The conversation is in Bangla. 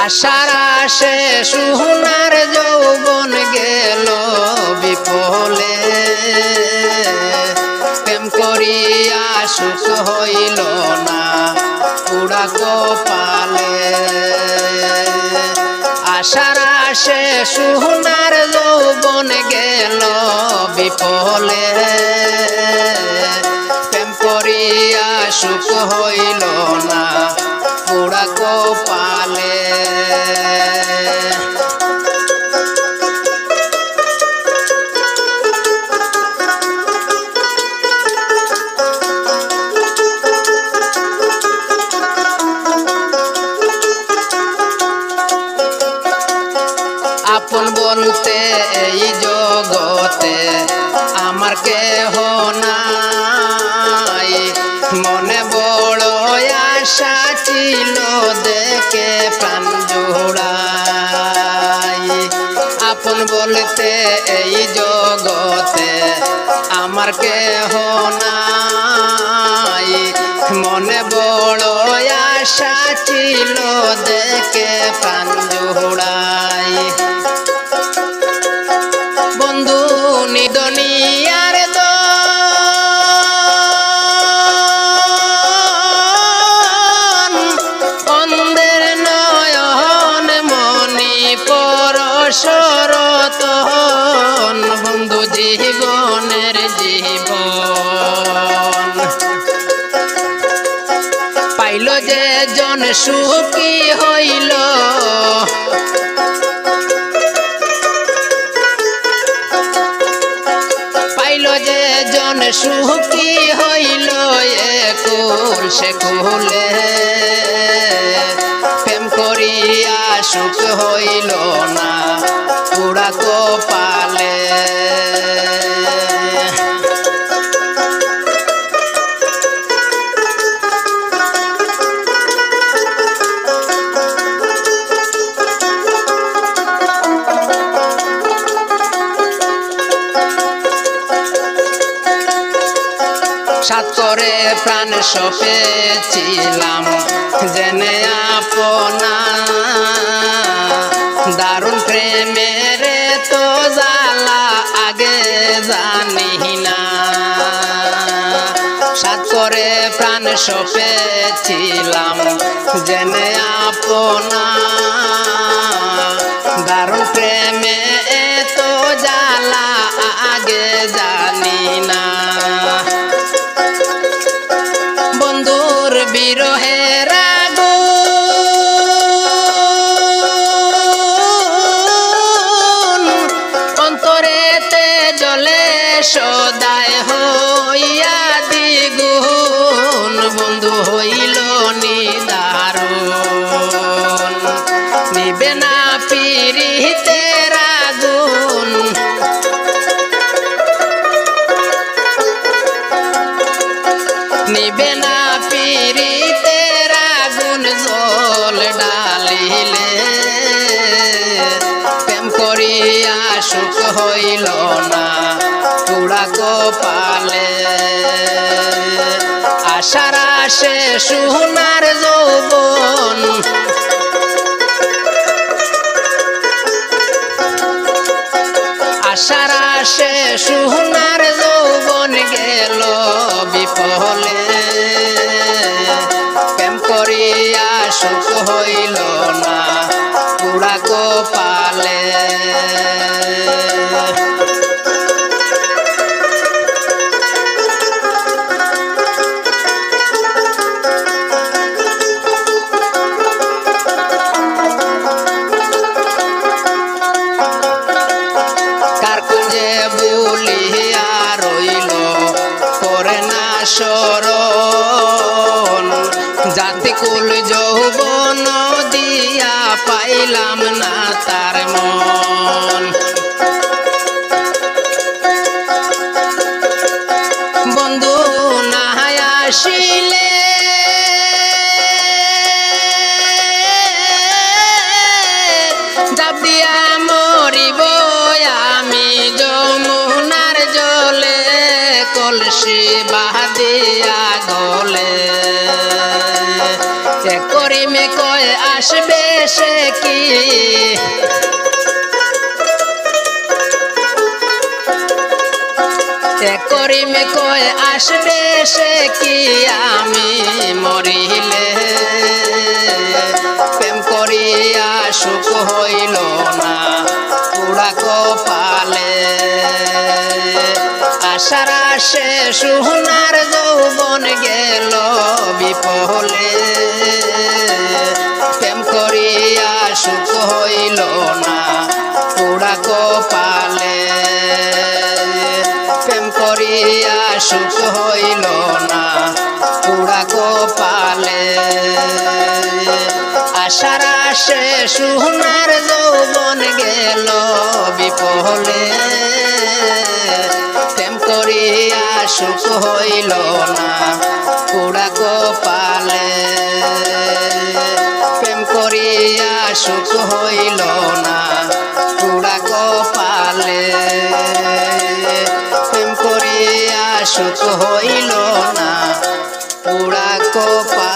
আশার আশে সোনার যৌবন গেল বিফলে, প্রেম করিয়া সুখ হইল না পুরা কপালে। আশার আশে সোনার যৌবন গেল বিফলে, প্রেম করিয়া সুখ হইল না পুরা কপালে। আপন বলতে এই জগতে আমার কেহ নাই, মনে বড় আশা ছিল দেখে প্রাণ জোড়াই। আপন বলতে এই জগতে আমার কেহ নাই, মনে বড় আশা ছিল দেখে প্রাণ জোড়াই। বন্ধু নিদনিয়ার দন, অন্ধের নয়ন মনি পরশরতন, বন্ধু জীবনের জীবন। পাইল যে জন সুখী হইল, পাইল যে জন সুখী হইল একুল সে কুলে, প্রেম করিয়া সুখ হইল না পুরা কপালে। সাত করে প্রাণ সপেছিলাম জেনে আপনা, দারুণ প্রেমের তো জ্বালা আগে জানি না। সাত করে প্রাণ সপেছিলাম জেনে আপনা, দারুণ প্রেমে তো জ্বালা আগে জানি না। বন্ধুর বিরহের আগুন অন্তরেতে জ্বলে সদায় হইয়া দ্বিগুণ, বন্ধু হইল নিদারুণ। নিবে না পিরিতের আগুন, নিবে না পিরিতের আগুন জল ডালিলে, প্রেম করিয়া সুখ হইল না পুরা কপালে। আশার আশে সোনার যৌবন, আশার আশে সোনার যৌবন গেল বিফলে, প্রেম করিয়া সুখ হইল না পুরা কপালে। বলিয়া রইল করে না শরণ, জাতিকুল যৌবন দিয়া পাইলাম না তার মন। বন্ধু না আসিলে জাপ দিয়া মরিব আমি যমুনার জলে, কলসি বাঁধিয়া গলে করিমে কয় আসবে সে কি করিমে কয় আসবে সে কি আমি মরিলে প্রেম করিয়া সুখ হইল না পুরা কপালে আশার আসে সোনার যৌবন গেল বিফলে প্রেম করিয়া সুখ হইল না পুরা কপালে প্রেম করিয়া সুখ হইল না পুরা কপালে আশার আসে সোনার যৌবন গেল বিফলে প্রেম করিয়া সুখ হইল না পুরা কপালে প্রেম করিয়া সুখ হইল না পুরা কপালে প্রেম করিয়া সুখ হইল না পুরা কপালে।